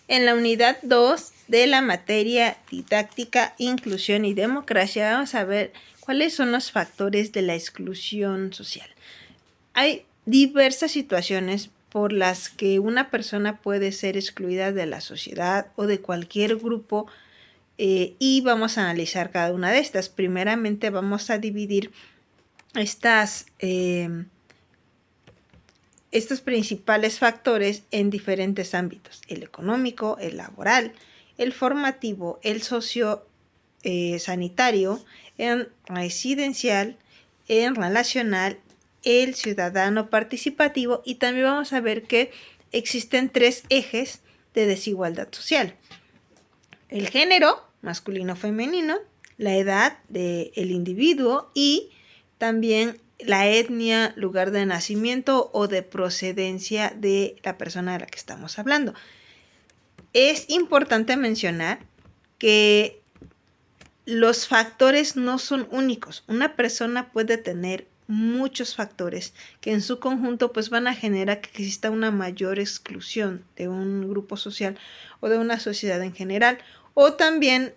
En la unidad 2 de la materia didáctica, inclusión y democracia, vamos a ver cuáles son los factores de la exclusión social. Hay diversas situaciones por las que una persona puede ser excluida de la sociedad o de cualquier grupo, y vamos a analizar cada una de estas. Primeramente vamos a dividir estos principales factores en diferentes ámbitos: el económico, el laboral, el formativo, el sanitario, el residencial, el relacional, el ciudadano participativo, y también vamos a ver que existen 3 ejes de desigualdad social: el género, masculino-femenino, la edad del individuo y también la etnia, lugar de nacimiento o de procedencia de la persona de la que estamos hablando. Es importante mencionar que los factores no son únicos. Una persona puede tener muchos factores que en su conjunto pues van a generar que exista una mayor exclusión de un grupo social o de una sociedad en general, o también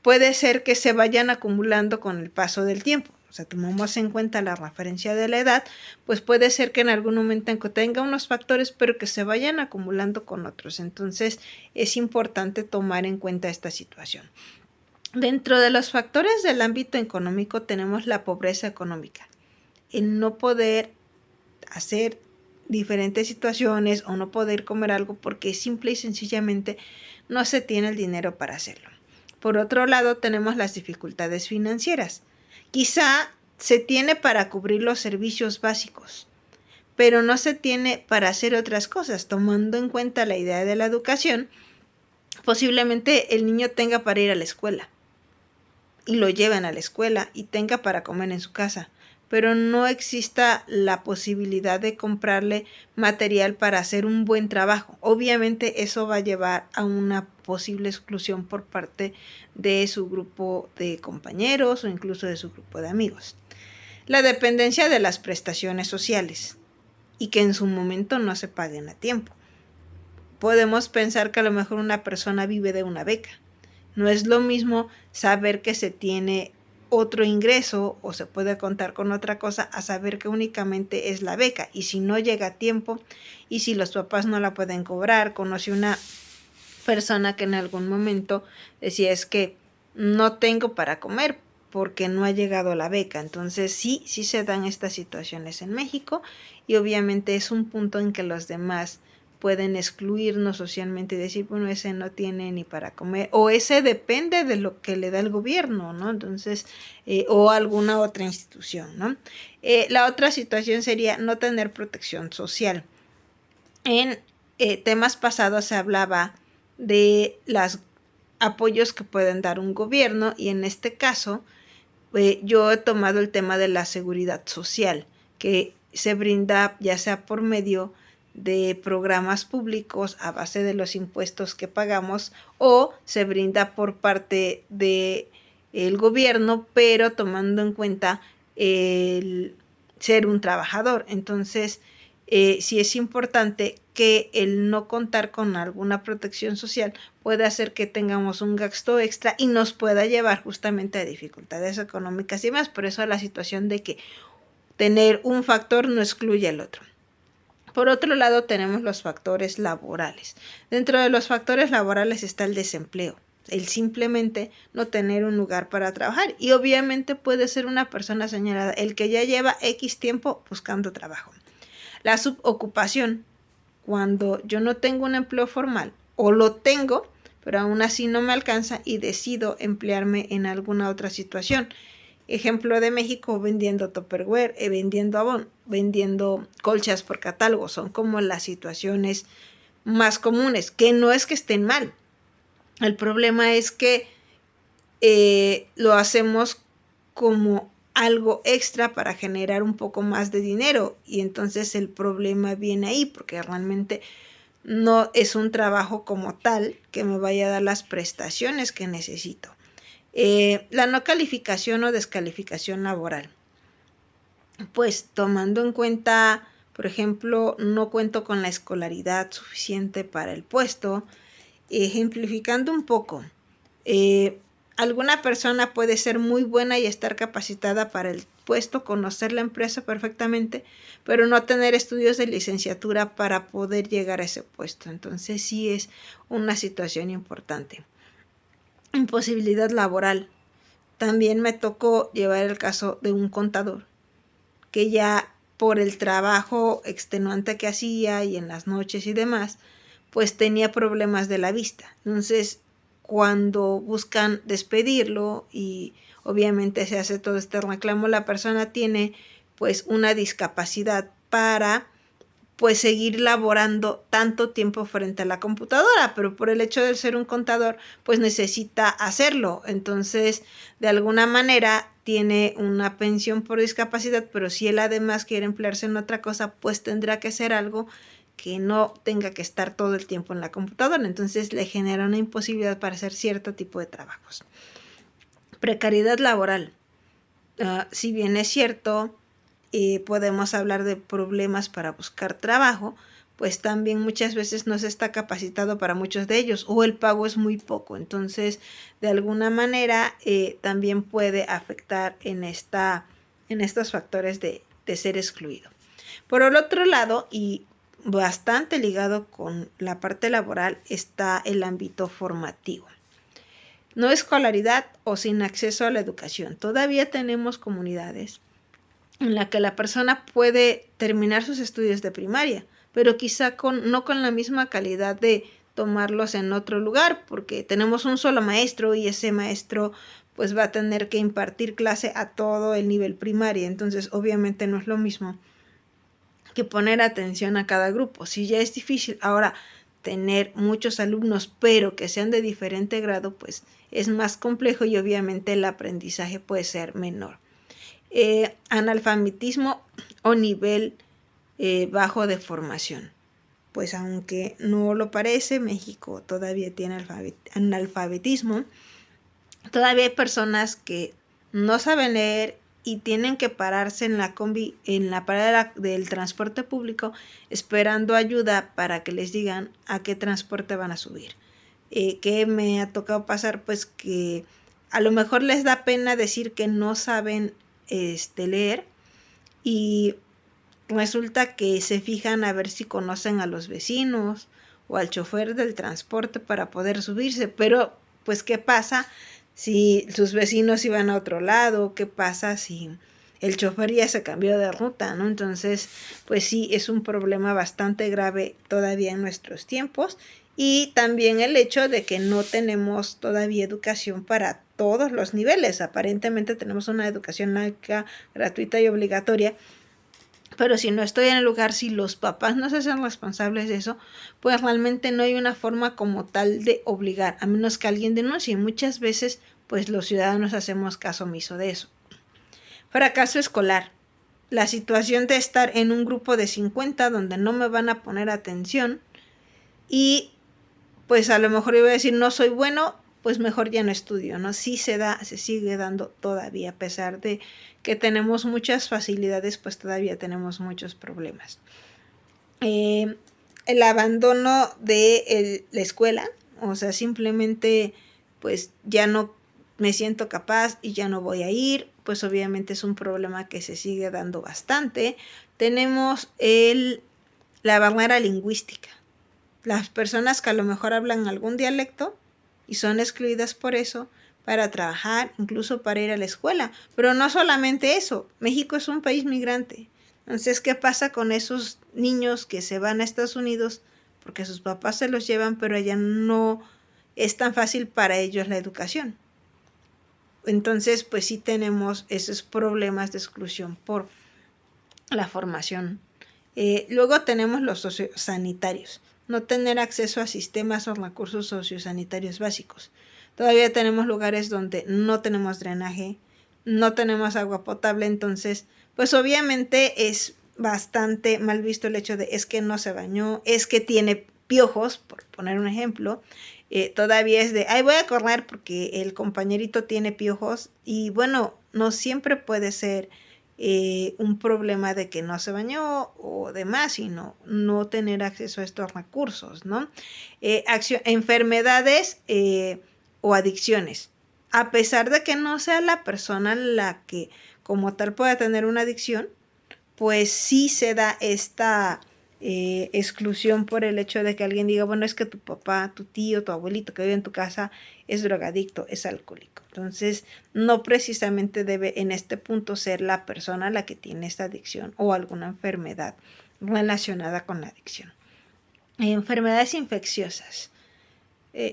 puede ser que se vayan acumulando con el paso del tiempo. O sea, tomamos en cuenta la referencia de la edad, pues puede ser que en algún momento tenga unos factores, pero que se vayan acumulando con otros. Entonces, es importante tomar en cuenta esta situación. Dentro de los factores del ámbito económico tenemos la pobreza económica, el no poder hacer diferentes situaciones o no poder comer algo porque simple y sencillamente no se tiene el dinero para hacerlo. Por otro lado, tenemos las dificultades financieras. Quizá se tiene para cubrir los servicios básicos, pero no se tiene para hacer otras cosas. Tomando en cuenta la idea de la educación, posiblemente el niño tenga para ir a la escuela y lo lleven a la escuela y tenga para comer en su casa, pero no exista la posibilidad de comprarle material para hacer un buen trabajo. Obviamente eso va a llevar a una posible exclusión por parte de su grupo de compañeros o incluso de su grupo de amigos. La dependencia de las prestaciones sociales y que en su momento no se paguen a tiempo. Podemos pensar que a lo mejor una persona vive de una beca. No es lo mismo saber que se tiene otro ingreso o se puede contar con otra cosa a saber que únicamente es la beca, y si no llega a tiempo y si los papás no la pueden cobrar. Conocí una persona que en algún momento decía: es que no tengo para comer porque no ha llegado la beca. Entonces sí se dan estas situaciones en México, y obviamente es un punto en que los demás pueden excluirnos socialmente y decir: bueno, ese no tiene ni para comer, o ese depende de lo que le da el gobierno, ¿no? Entonces, o alguna otra institución, ¿no? La otra situación sería no tener protección social. En temas pasados se hablaba de los apoyos que pueden dar un gobierno, y en este caso yo he tomado el tema de la seguridad social, que se brinda ya sea por medio de programas públicos a base de los impuestos que pagamos, o se brinda por parte del gobierno, pero tomando en cuenta el ser un trabajador. Entonces, sí es importante que el no contar con alguna protección social puede hacer que tengamos un gasto extra y nos pueda llevar justamente a dificultades económicas y más. Por eso la situación de que tener un factor no excluye al otro. Por otro lado, tenemos los factores laborales. Dentro de los factores laborales está el desempleo, el simplemente no tener un lugar para trabajar, y obviamente puede ser una persona señalada, el que ya lleva X tiempo buscando trabajo. La subocupación, cuando yo no tengo un empleo formal o lo tengo, pero aún así no me alcanza y decido emplearme en alguna otra situación. Ejemplo de México: vendiendo Tupperware, vendiendo Avon, vendiendo colchas por catálogo. Son como las situaciones más comunes, que no es que estén mal. El problema es que lo hacemos como algo extra para generar un poco más de dinero, y entonces el problema viene ahí, porque realmente no es un trabajo como tal que me vaya a dar las prestaciones que necesito. La no calificación o descalificación laboral, pues tomando en cuenta Por ejemplo, no cuento con la escolaridad suficiente para el puesto. Ejemplificando un poco, alguna persona puede ser muy buena y estar capacitada para el puesto, conocer la empresa perfectamente, pero no tener estudios de licenciatura para poder llegar a ese puesto. Entonces sí es una situación importante. Imposibilidad laboral. También me tocó llevar el caso de un contador que ya por el trabajo extenuante que hacía y en las noches y demás, pues tenía problemas de la vista. Entonces, cuando buscan despedirlo y obviamente se hace todo este reclamo, la persona tiene pues una discapacidad para pues seguir laborando tanto tiempo frente a la computadora, pero por el hecho de ser un contador, pues necesita hacerlo. Entonces, de alguna manera tiene una pensión por discapacidad, pero si él además quiere emplearse en otra cosa, pues tendrá que hacer algo que no tenga que estar todo el tiempo en la computadora. Entonces le genera una imposibilidad para hacer cierto tipo de trabajos. Precariedad laboral. Si bien es cierto, podemos hablar de problemas para buscar trabajo, pues también muchas veces no se está capacitado para muchos de ellos o el pago es muy poco. Entonces, de alguna manera, también puede afectar en estos factores de ser excluido. Por el otro lado, y bastante ligado con la parte laboral, está el ámbito formativo. No escolaridad o sin acceso a la educación. Todavía tenemos comunidades en la que la persona puede terminar sus estudios de primaria, pero quizá no con la misma calidad de tomarlos en otro lugar, porque tenemos un solo maestro y ese maestro pues va a tener que impartir clase a todo el nivel primaria. Entonces obviamente no es lo mismo que poner atención a cada grupo. Si ya es difícil ahora tener muchos alumnos, pero que sean de diferente grado, pues es más complejo y obviamente el aprendizaje puede ser menor. Analfabetismo o nivel bajo de formación. Pues aunque no lo parece, México todavía tiene analfabetismo. Todavía hay personas que no saben leer y tienen que pararse en la parada del transporte público esperando ayuda para que les digan a qué transporte van a subir. ¿Qué me ha tocado pasar? Pues que a lo mejor les da pena decir que no saben leer y resulta que se fijan a ver si conocen a los vecinos o al chofer del transporte para poder subirse, pero pues ¿qué pasa si sus vecinos iban a otro lado? ¿Qué pasa si el chofer ya se cambió de ruta, ¿no? Entonces, pues sí, es un problema bastante grave todavía en nuestros tiempos. Y también el hecho de que no tenemos todavía educación para todos los niveles. Aparentemente tenemos una educación laica, gratuita y obligatoria, pero si no estoy en el lugar, si los papás no se hacen responsables de eso, pues realmente no hay una forma como tal de obligar, a menos que alguien denuncie. Muchas veces, pues los ciudadanos hacemos caso omiso de eso. Fracaso escolar. La situación de estar en un grupo de 50 donde no me van a poner atención y pues a lo mejor iba a decir no soy bueno, pues mejor ya no estudio, ¿no? Sí se sigue dando todavía, a pesar de que tenemos muchas facilidades, pues todavía tenemos muchos problemas. El abandono de la escuela, o sea, simplemente pues ya no me siento capaz y ya no voy a ir, pues obviamente es un problema que se sigue dando bastante. Tenemos la barrera lingüística. Las personas que a lo mejor hablan algún dialecto y son excluidas por eso para trabajar, incluso para ir a la escuela. Pero no solamente eso, México es un país migrante. Entonces, ¿qué pasa con esos niños que se van a Estados Unidos porque sus papás se los llevan, pero allá no es tan fácil para ellos la educación? Entonces, pues sí tenemos esos problemas de exclusión por la formación. Luego tenemos los sociosanitarios. No tener acceso a sistemas o recursos sociosanitarios básicos. Todavía tenemos lugares donde no tenemos drenaje, no tenemos agua potable, entonces, pues obviamente es bastante mal visto el hecho de es que no se bañó, es que tiene piojos, por poner un ejemplo. Todavía es de, ay, voy a correr porque el compañerito tiene piojos y bueno, no siempre puede ser un problema de que no se bañó o demás, sino no tener acceso a estos recursos, ¿no? Enfermedades o adicciones. A pesar de que no sea la persona la que como tal pueda tener una adicción, pues sí se da esta exclusión por el hecho de que alguien diga, bueno, es que tu papá, tu tío, tu abuelito que vive en tu casa es drogadicto, es alcohólico. Entonces, no precisamente debe en este punto ser la persona la que tiene esta adicción o alguna enfermedad relacionada con la adicción. Enfermedades infecciosas.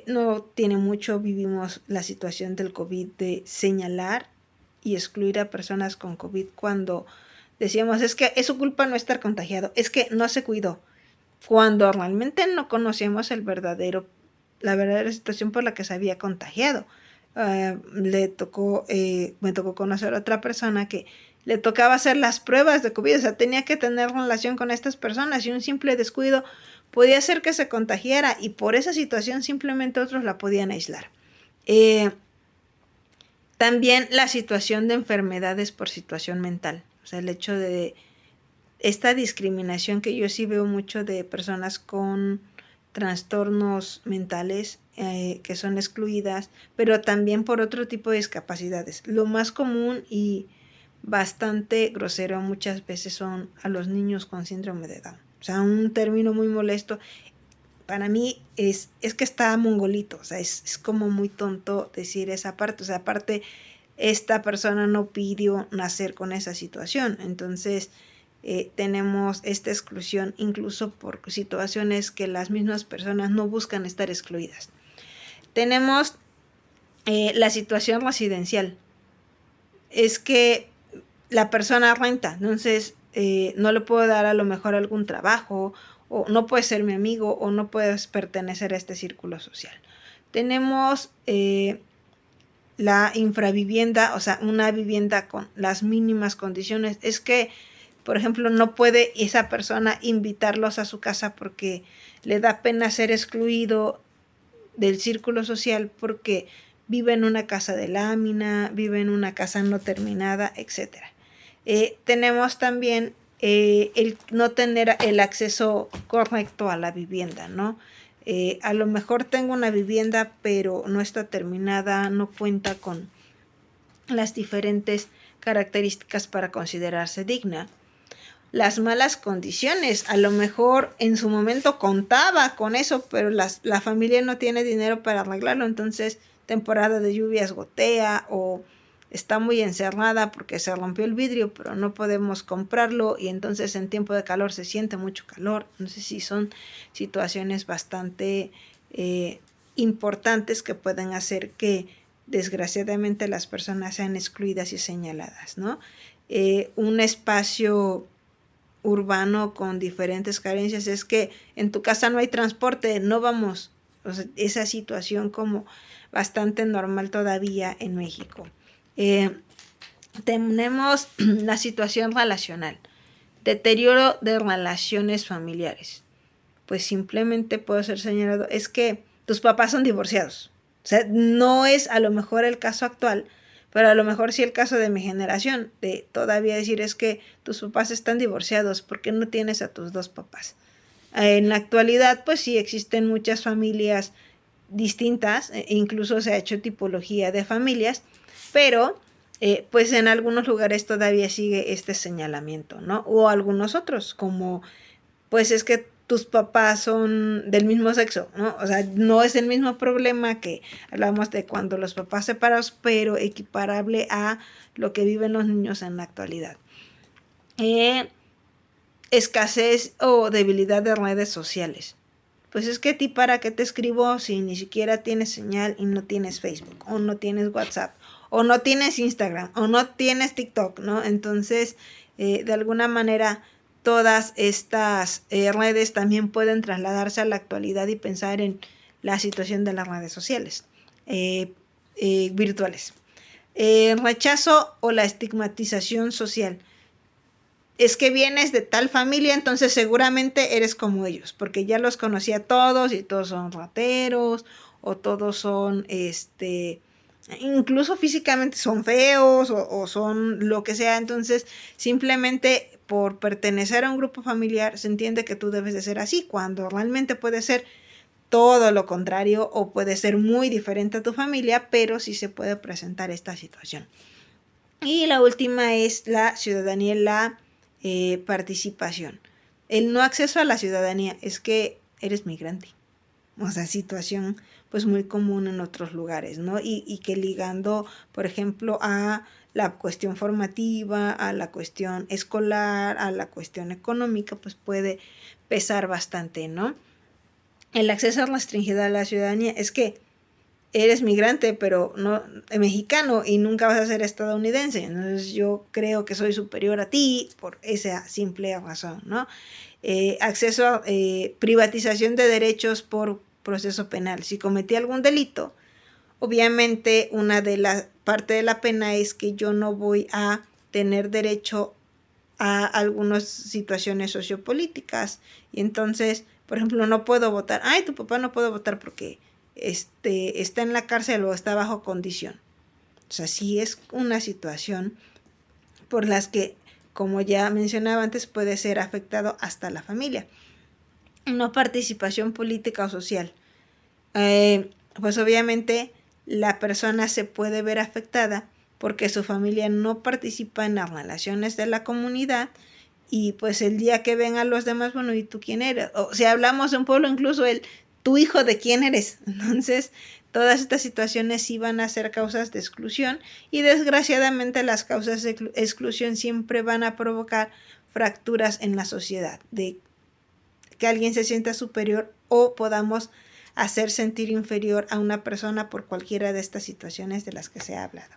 No tiene mucho, vivimos la situación del COVID de señalar y excluir a personas con COVID cuando decíamos, es que es su culpa no estar contagiado, es que no se cuidó, cuando realmente no conocíamos la verdadera situación por la que se había contagiado. Me tocó conocer a otra persona que le tocaba hacer las pruebas de COVID, o sea, tenía que tener relación con estas personas y un simple descuido podía hacer que se contagiara y por esa situación simplemente otros la podían aislar. También la situación de enfermedades por situación mental, o sea, el hecho de esta discriminación que yo sí veo mucho de personas con trastornos mentales que son excluidas, pero también por otro tipo de discapacidades. Lo más común y bastante grosero muchas veces son a los niños con síndrome de Down. O sea, un término muy molesto para mí es que está mongolito, o sea, es como muy tonto decir esa parte, o sea, aparte esta persona no pidió nacer con esa situación, entonces tenemos esta exclusión incluso por situaciones que las mismas personas no buscan estar excluidas. Tenemos la situación residencial, es que la persona renta, entonces no le puedo dar a lo mejor algún trabajo, o no puedes ser mi amigo, o no puedes pertenecer a este círculo social. Tenemos la infravivienda, o sea, una vivienda con las mínimas condiciones. Es que, por ejemplo, no puede esa persona invitarlos a su casa porque le da pena ser excluido del círculo social porque vive en una casa de lámina, vive en una casa no terminada, etc. Tenemos también el no tener el acceso correcto a la vivienda, ¿no? A lo mejor tengo una vivienda, pero no está terminada, no cuenta con las diferentes características para considerarse digna. Las malas condiciones, a lo mejor en su momento contaba con eso, pero la familia no tiene dinero para arreglarlo, entonces temporada de lluvias gotea o está muy encerrada porque se rompió el vidrio, pero no podemos comprarlo y entonces en tiempo de calor se siente mucho calor. No sé si son situaciones bastante importantes que pueden hacer que desgraciadamente las personas sean excluidas y señaladas, ¿no? Un espacio urbano con diferentes carencias es que en tu casa no hay transporte, no vamos. O sea, esa situación como bastante normal todavía en México. Tenemos la situación relacional, deterioro de relaciones familiares. Pues simplemente puedo ser señalado, es que tus papás son divorciados. O sea, no es a lo mejor el caso actual, pero a lo mejor sí el caso de mi generación, de todavía decir es que tus papás están divorciados, ¿por qué no tienes a tus dos papás? En la actualidad, pues sí existen muchas familias distintas, incluso se ha hecho tipología de familias, pero pues en algunos lugares todavía sigue este señalamiento, ¿no? O algunos otros, como pues es que tus papás son del mismo sexo, ¿no? O sea, no es el mismo problema que hablamos de cuando los papás separados, pero equiparable a lo que viven los niños en la actualidad. Escasez o debilidad de redes sociales. Pues es que a ti para qué te escribo si ni siquiera tienes señal y no tienes Facebook, o no tienes WhatsApp, o no tienes Instagram, o no tienes TikTok, ¿no? Entonces, de alguna manera, todas estas redes también pueden trasladarse a la actualidad y pensar en la situación de las redes sociales virtuales. Rechazo o la estigmatización social. Es que vienes de tal familia, entonces seguramente eres como ellos, porque ya los conocí a todos y todos son rateros o todos son incluso físicamente son feos o son lo que sea, entonces simplemente por pertenecer a un grupo familiar se entiende que tú debes de ser así, cuando realmente puede ser todo lo contrario o puede ser muy diferente a tu familia, pero sí se puede presentar esta situación. Y la última es la ciudadanía y la participación. El no acceso a la ciudadanía es que eres migrante. O sea, situación pues muy común en otros lugares, ¿no? Y que ligando, por ejemplo, a la cuestión formativa, a la cuestión escolar, a la cuestión económica, pues puede pesar bastante, ¿no? El acceso restringido a la ciudadanía es que eres migrante, pero no mexicano y nunca vas a ser estadounidense. Entonces yo creo que soy superior a ti por esa simple razón, ¿no? Acceso a privatización de derechos por proceso penal. Si cometí algún delito, obviamente una de las parte de la pena es que yo no voy a tener derecho a algunas situaciones sociopolíticas. Y entonces, por ejemplo, no puedo votar. Ay, tu papá no puede votar porque está en la cárcel o está bajo condición. O sea, sí es una situación por las que, como ya mencionaba antes, puede ser afectado hasta la familia. No participación política o social. Pues obviamente la persona se puede ver afectada porque su familia no participa en las relaciones de la comunidad y pues el día que ven a los demás, bueno, ¿y tú quién eres? O si hablamos de un pueblo, incluso tu hijo de quién eres. Entonces, todas estas situaciones sí van a ser causas de exclusión y desgraciadamente las causas de exclusión siempre van a provocar fracturas en la sociedad, de que alguien se sienta superior o podamos hacer sentir inferior a una persona por cualquiera de estas situaciones de las que se ha hablado.